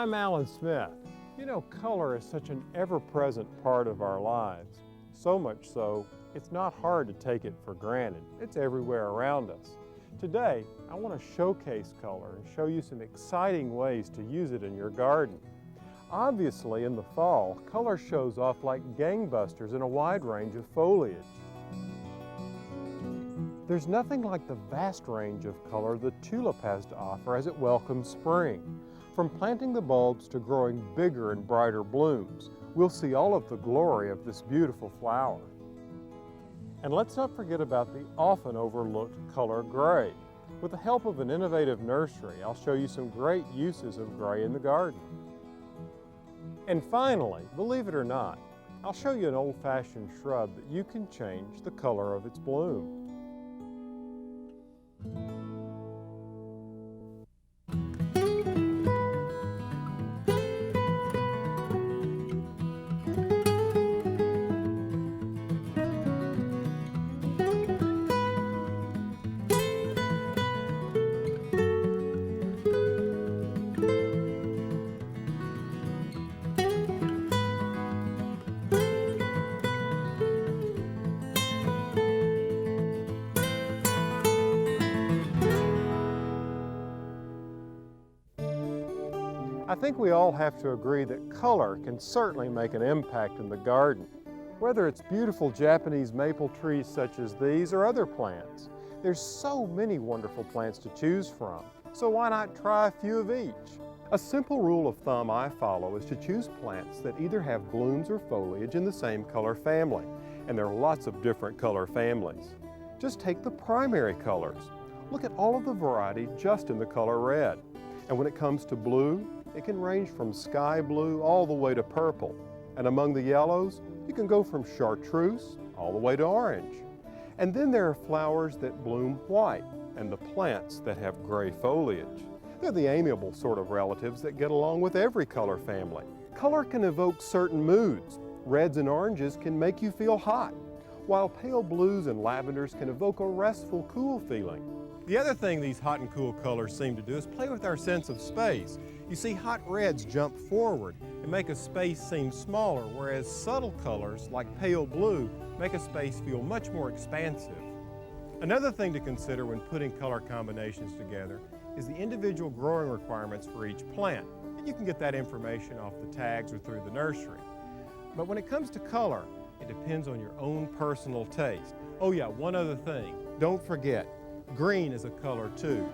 I'm Alan Smith. You know, color is such an ever-present part of our lives. So much so, it's not hard to take it for granted. It's everywhere around us. Today, I want to showcase color and show you some exciting ways to use it in your garden. Obviously, in the fall, color shows off like gangbusters in a wide range of foliage. There's nothing like the vast range of color the tulip has to offer as it welcomes spring. From planting the bulbs to growing bigger and brighter blooms, we'll see all of the glory of this beautiful flower. And let's not forget about the often overlooked color gray. With the help of an innovative nursery, I'll show you some great uses of gray in the garden. And finally, believe it or not, I'll show you an old-fashioned shrub that you can change the color of its bloom. I think we all have to agree that color can certainly make an impact in the garden, whether it's beautiful Japanese maple trees such as these or other plants. There's so many wonderful plants to choose from, so why not try a few of each? A simple rule of thumb I follow is to choose plants that either have blooms or foliage in the same color family, and there are lots of different color families. Just take the primary colors. Look at all of the variety just in the color red. And when it comes to blue, it can range from sky blue all the way to purple. And among the yellows, you can go from chartreuse all the way to orange. And then there are flowers that bloom white and the plants that have gray foliage. They're the amiable sort of relatives that get along with every color family. Color can evoke certain moods. Reds and oranges can make you feel hot, while pale blues and lavenders can evoke a restful, cool feeling. The other thing these hot and cool colors seem to do is play with our sense of space. You see, hot reds jump forward and make a space seem smaller, whereas subtle colors like pale blue make a space feel much more expansive. Another thing to consider when putting color combinations together is the individual growing requirements for each plant. And you can get that information off the tags or through the nursery. But when it comes to color, it depends on your own personal taste. Oh yeah, one other thing. Don't forget, green is a color too.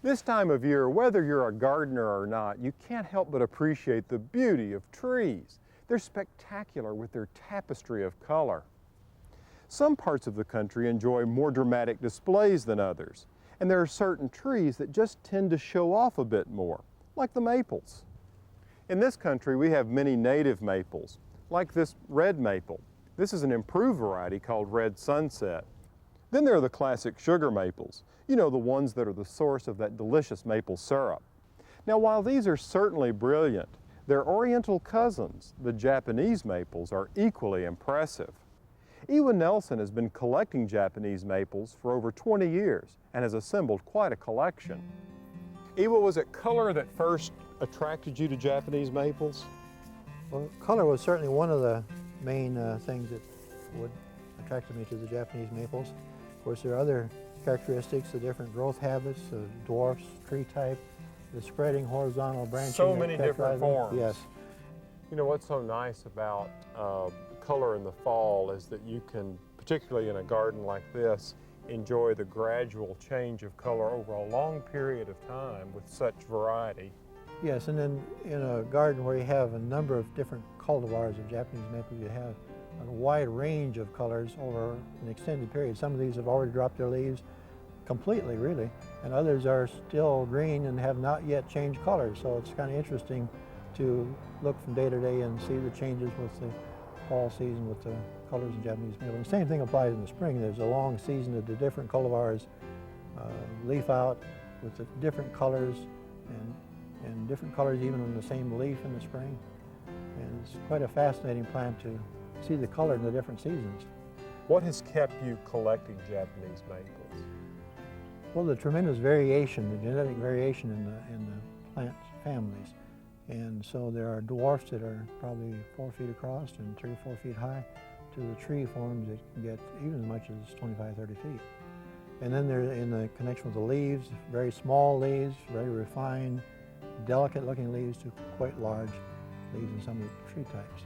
This time of year, whether you're a gardener or not, you can't help but appreciate the beauty of trees. They're spectacular with their tapestry of color. Some parts of the country enjoy more dramatic displays than others, and there are certain trees that just tend to show off a bit more, like the maples. In this country, we have many native maples, like this red maple. This is an improved variety called Red Sunset. Then there are the classic sugar maples, you know, the ones that are the source of that delicious maple syrup. Now, while these are certainly brilliant, their oriental cousins, the Japanese maples, are equally impressive. Ewa Nelson has been collecting Japanese maples for over 20 years and has assembled quite a collection. Ewa, was it color that first attracted you to Japanese maples? Well, color was certainly one of the main things that would attract me to the Japanese maples. Of course, there are other characteristics, the different growth habits, the dwarfs, tree type, the spreading horizontal branching. So many different forms. Yes. You know, what's so nice about color in the fall is that you can, particularly in a garden like this, enjoy the gradual change of color over a long period of time with such variety. Yes, and then in a garden where you have a number of different cultivars of Japanese maple, you have a wide range of colors over an extended period. Some of these have already dropped their leaves completely, really, and others are still green and have not yet changed colors. So it's kind of interesting to look from day to day and see the changes with the fall season with the colors of Japanese maple. And the same thing applies in the spring. There's a long season of the different cultivars leaf out with the different colors and different colors even on the same leaf in the spring. And it's quite a fascinating plant to see the color in the different seasons. What has kept you collecting Japanese maples? Well, the tremendous variation, the genetic variation in the plant families. And so there are dwarfs that are probably 4 feet across and 3 or 4 feet high to the tree forms that can get even as much as 25, 30 feet. And then there, in the connection with the leaves, very small leaves, very refined, delicate looking leaves to quite large leaves in some of the tree types.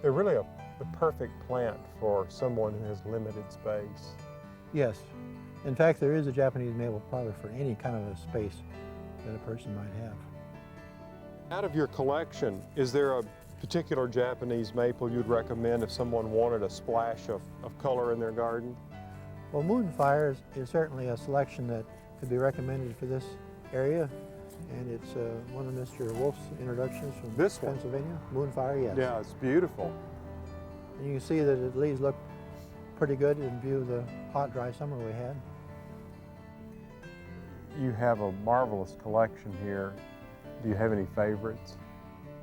They're really the perfect plant for someone who has limited space. Yes. In fact, there is a Japanese maple probably for any kind of a space that a person might have. Out of your collection, is there a particular Japanese maple you'd recommend if someone wanted a splash of color in their garden? Well, Moonfire is certainly a selection that could be recommended for this area. And it's one of Mr. Wolf's introductions from This one? Pennsylvania. Moonfire, yes. Yeah, it's beautiful. And you can see that the leaves look pretty good in view of the hot, dry summer we had. You have a marvelous collection here. Do you have any favorites?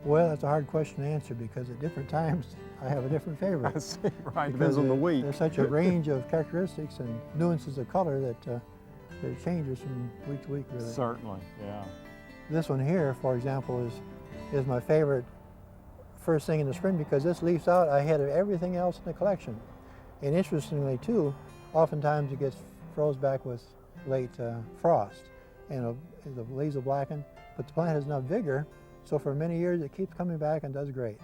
Well, that's a hard question to answer because at different times I have a different favorite. I see, right, Because depends on the week. There's such a range of characteristics and nuances of color that it changes from week to week, really. Certainly, yeah. This one here, for example, is my favorite first thing in the spring because this leaves out ahead of everything else in the collection. And interestingly, too, oftentimes it gets froze back with late frost and the leaves will blacken, but the plant has enough vigor, so for many years it keeps coming back and does great.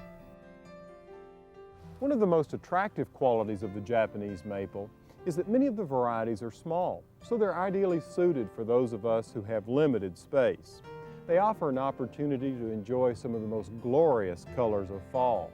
One of the most attractive qualities of the Japanese maple is that many of the varieties are small, so they're ideally suited for those of us who have limited space. They offer an opportunity to enjoy some of the most glorious colors of fall.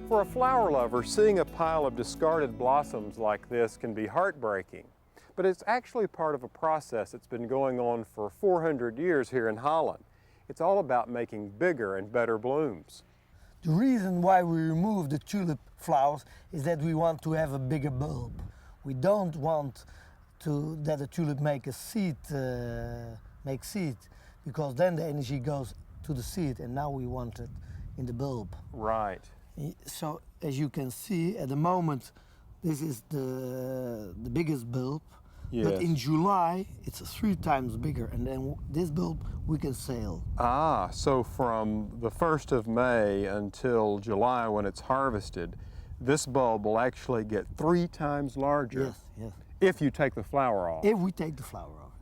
For a flower lover, seeing a pile of discarded blossoms like this can be heartbreaking, but it's actually part of a process that's been going on for 400 years here in Holland. It's all about making bigger and better blooms. The reason why we remove the tulip flowers is that we want to have a bigger bulb. We don't want that the tulip make seed, because then the energy goes to the seed, and now we want it in the bulb. Right. So as you can see at the moment, this is the biggest bulb. Yes. But in July it's 3 times bigger, and then this bulb we can sell. Ah, so from the 1st of May until July when it's harvested, this bulb will actually get 3 times larger. Yes, yes. If you take the flower off. If we take the flower off.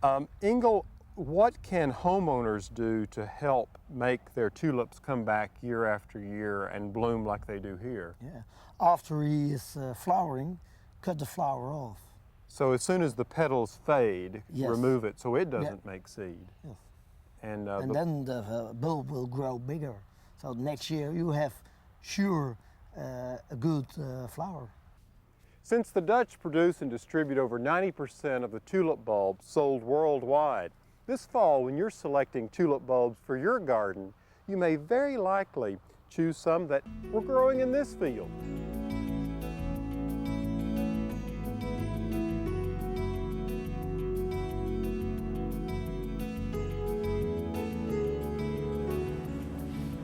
Yeah. Engel, what can homeowners do to help make their tulips come back year after year and bloom like they do here? Yeah. After he is flowering, cut the flower off. So as soon as the petals fade, Yes. remove it so it doesn't make seed. Yes. And Then the bulb will grow bigger. So next year you have sure a good flower. since the Dutch produce and distribute over 90% of the tulip bulbs sold worldwide, this fall when you're selecting tulip bulbs for your garden, you may very likely choose some that were growing in this field.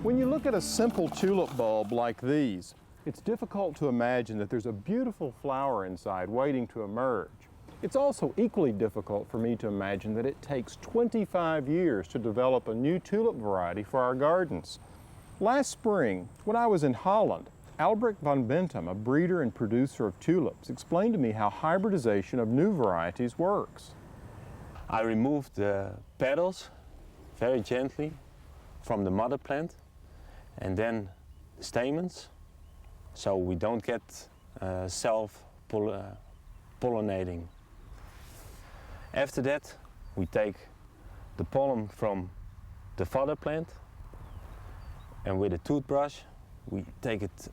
When you look at a simple tulip bulb like these, it's difficult to imagine that there's a beautiful flower inside waiting to emerge. It's also equally difficult for me to imagine that it takes 25 years to develop a new tulip variety for our gardens. Last spring, when I was in Holland, Albrecht van Bentum, a breeder and producer of tulips, explained to me how hybridization of new varieties works. I removed the petals very gently from the mother plant, and then the stamens, so we don't get self-pollinating. After that, we take the pollen from the father plant, and with a toothbrush we take it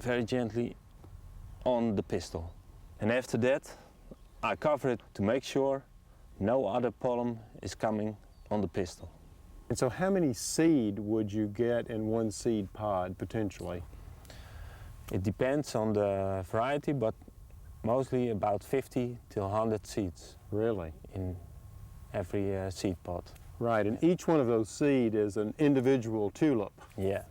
very gently on the pistil. And after that I cover it to make sure no other pollen is coming on the pistil. And so how many seed would you get in one seed pod potentially? It depends on the variety, but mostly about 50 to 100 seeds. Really? In every seed pod. Right, and each one of those seed is an individual tulip. Yeah.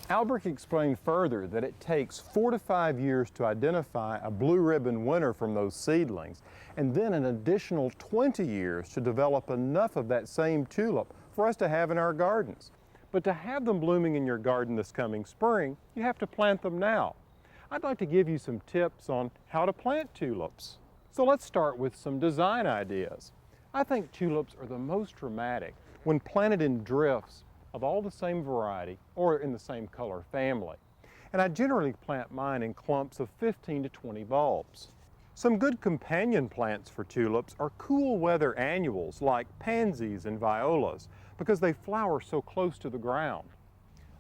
Albrecht explained further that it takes 4 to 5 years to identify a blue ribbon winner from those seedlings, and then an additional 20 years to develop enough of that same tulip for us to have in our gardens. But to have them blooming in your garden this coming spring, you have to plant them now. I'd like to give you some tips on how to plant tulips. So let's start with some design ideas. I think tulips are the most dramatic when planted in drifts of all the same variety or in the same color family. And I generally plant mine in clumps of 15 to 20 bulbs. Some good companion plants for tulips are cool weather annuals like pansies and violas because they flower so close to the ground.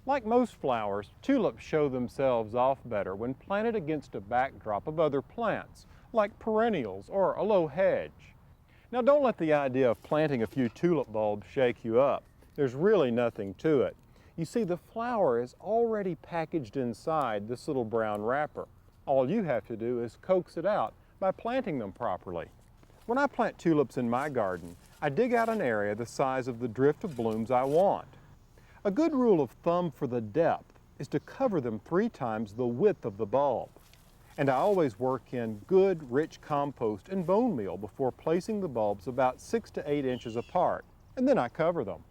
Like most flowers, tulips show themselves off better when planted against a backdrop of other plants like perennials or a low hedge. Now don't let the idea of planting a few tulip bulbs shake you up. There's really nothing to it. You see, the flower is already packaged inside this little brown wrapper. All you have to do is coax it out by planting them properly. When I plant tulips in my garden, I dig out an area the size of the drift of blooms I want. A good rule of thumb for the depth is to cover them 3 times the width of the bulb. And I always work in good, rich compost and bone meal before placing the bulbs about 6 to 8 inches apart, and then I cover them.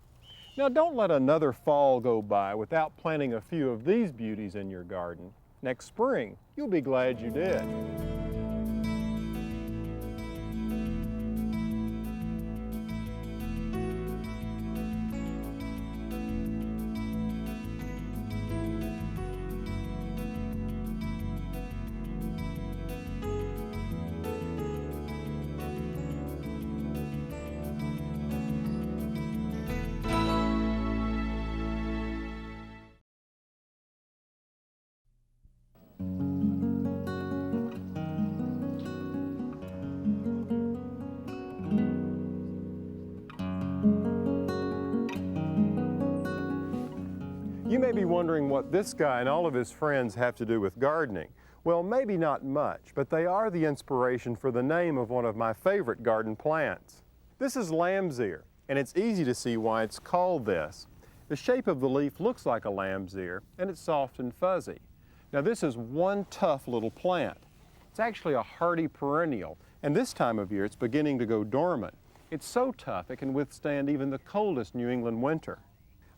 Now don't let another fall go by without planting a few of these beauties in your garden. Next spring, you'll be glad you did. You may be wondering what this guy and all of his friends have to do with gardening. Well, maybe not much, but they are the inspiration for the name of one of my favorite garden plants. This is lamb's ear, and it's easy to see why it's called this. The shape of the leaf looks like a lamb's ear, and it's soft and fuzzy. Now this is one tough little plant. It's actually a hardy perennial, and this time of year it's beginning to go dormant. It's so tough it can withstand even the coldest New England winter.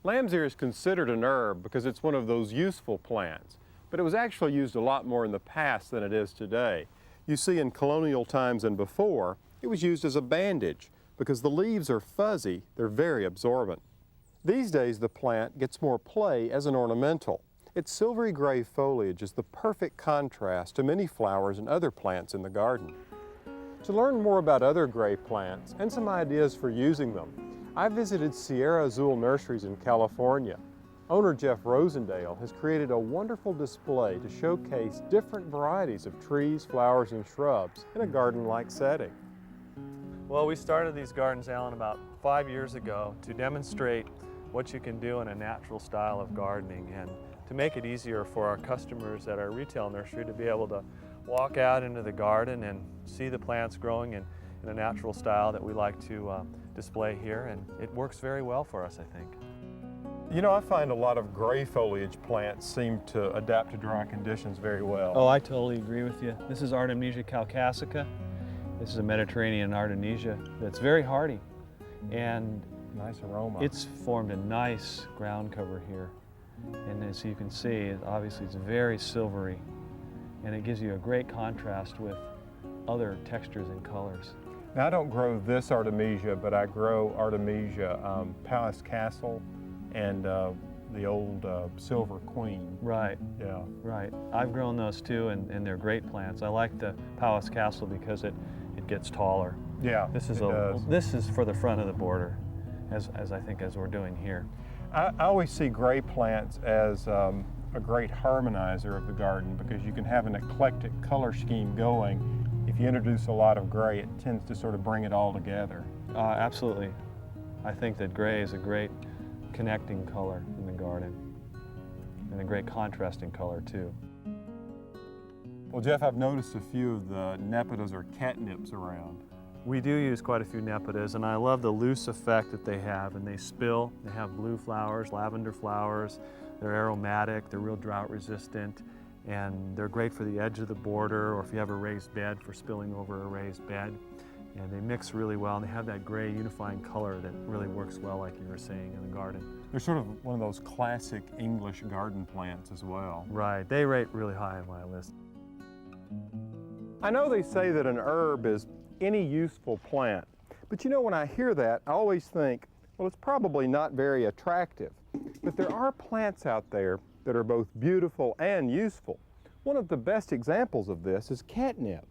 Lamb's ear is considered an herb because it's one of those useful plants, but it was actually used a lot more in the past than it is today. You see, in colonial times and before, it was used as a bandage because the leaves are fuzzy, they're very absorbent. These days the plant gets more play as an ornamental. Its silvery gray foliage is the perfect contrast to many flowers and other plants in the garden. To learn more about other gray plants and some ideas for using them, I visited Sierra Azul Nurseries in California. Owner Jeff Rosendale has created a wonderful display to showcase different varieties of trees, flowers, and shrubs in a garden-like setting. Well, we started these gardens, Alan, about 5 years ago to demonstrate what you can do in a natural style of gardening and to make it easier for our customers at our retail nursery to be able to walk out into the garden and see the plants growing in a natural style that we like to display here, and it works very well for us, I think. You know, I find a lot of gray foliage plants seem to adapt to dry conditions very well. Oh, I totally agree with you. This is Artemisia caucasica. This is a Mediterranean Artemisia that's very hardy, and Nice aroma. it's formed a nice ground cover here. And as you can see, obviously it's very silvery, and it gives you a great contrast with other textures and colors. Now, I don't grow this Artemisia, but I grow Artemisia Palace Castle and the old silver queen. Right. Yeah. Right. I've grown those too, and they're great plants. I like the Palace Castle because it gets taller. Yeah, This is this is for the front of the border, as I think as we're doing here. I always see gray plants as a great harmonizer of the garden because you can have an eclectic color scheme going. If you introduce a lot of gray, it tends to sort of bring it all together. Absolutely. I think that gray is a great connecting color in the garden, and a great contrasting color too. Well, Jeff, I've noticed a few of the nepidas or catnips around. We do use quite a few nepidas, and I love the loose effect that they have, and they spill. They have blue flowers, lavender flowers. They're aromatic, they're real drought resistant, and they're great for the edge of the border, or if you have a raised bed, for spilling over a raised bed. And they mix really well, and they have that gray unifying color that really works well, like you were saying, in the garden. They're sort of one of those classic English garden plants as well. Right, they rate really high on my list. I know they say that an herb is any useful plant, but you know, when I hear that, I always think, well, it's probably not very attractive. But there are plants out there that are both beautiful and useful. One of the best examples of this is catnip.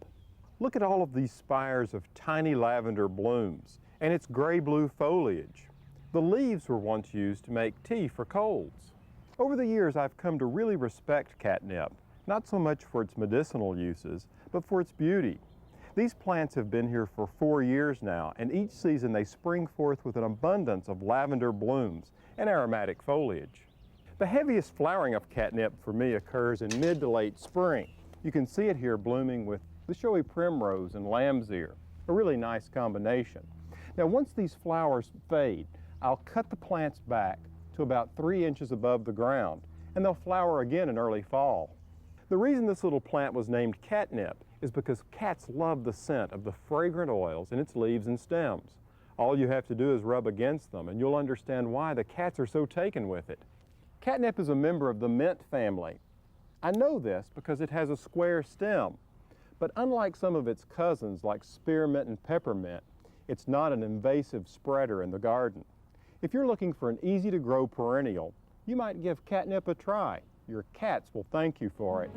Look at all of these spires of tiny lavender blooms and its gray-blue foliage. The leaves were once used to make tea for colds. Over the years, I've come to really respect catnip, not so much for its medicinal uses, but for its beauty. These plants have been here for 4 years now, and each season they spring forth with an abundance of lavender blooms and aromatic foliage. The heaviest flowering of catnip for me occurs in mid to late spring. You can see it here blooming with the showy primrose and lamb's ear, a really nice combination. Now, once these flowers fade, I'll cut the plants back to about 3 inches above the ground, and they'll flower again in early fall. The reason this little plant was named catnip is because cats love the scent of the fragrant oils in its leaves and stems. All you have to do is rub against them, and you'll understand why the cats are so taken with it. Catnip is a member of the mint family. I know this because it has a square stem, but unlike some of its cousins like spearmint and peppermint, it's not an invasive spreader in the garden. If you're looking for an easy-to-grow perennial, you might give catnip a try. Your cats will thank you for it.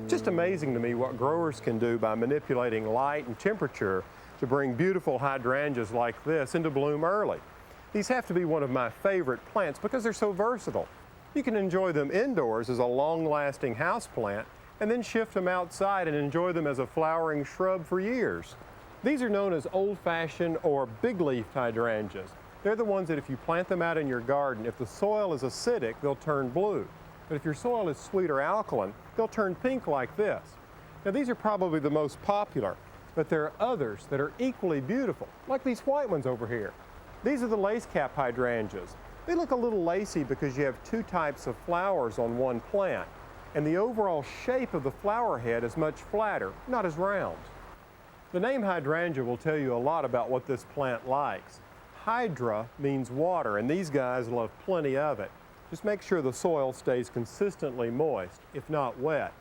It's amazing to me what growers can do by manipulating light and temperature to bring beautiful hydrangeas like this into bloom early. These have to be one of my favorite plants because they're so versatile. You can enjoy them indoors as a long-lasting house plant and then shift them outside and enjoy them as a flowering shrub for years. These are known as old-fashioned or big-leaf hydrangeas. They're the ones that if you plant them out in your garden, if the soil is acidic, they'll turn blue. But if your soil is sweet or alkaline, they'll turn pink like this. Now, these are probably the most popular, but there are others that are equally beautiful, like these white ones over here. These are the lace cap hydrangeas. They look a little lacy because you have two types of flowers on one plant, and the overall shape of the flower head is much flatter, not as round. The name hydrangea will tell you a lot about what this plant likes. Hydra means water, and these guys love plenty of it. Just make sure the soil stays consistently moist, if not wet.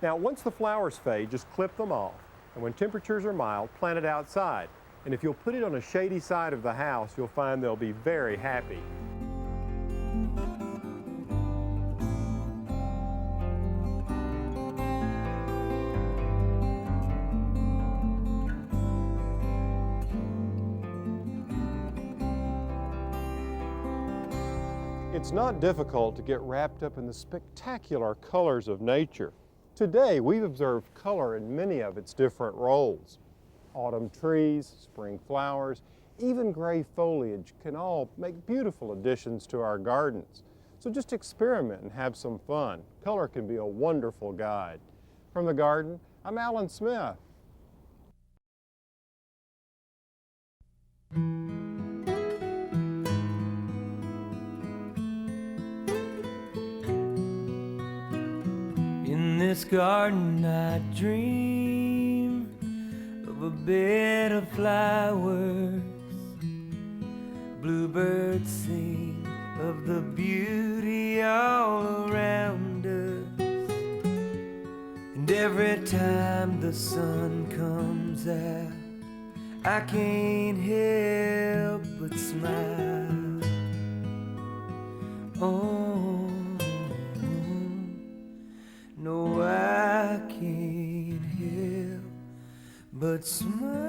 Now, once the flowers fade, just clip them off. And when temperatures are mild, plant it outside. And if you'll put it on a shady side of the house, you'll find they'll be very happy. It's not difficult to get wrapped up in the spectacular colors of nature. Today, we've observed color in many of its different roles. Autumn trees, spring flowers, even gray foliage can all make beautiful additions to our gardens. So just experiment and have some fun. Color can be a wonderful guide. From the garden, I'm Alan Smith. this garden I dream of a bed of flowers. Bluebirds sing of the beauty all around us. And every time the sun comes out, I can't help but smile. Oh, no, I can't help but smile.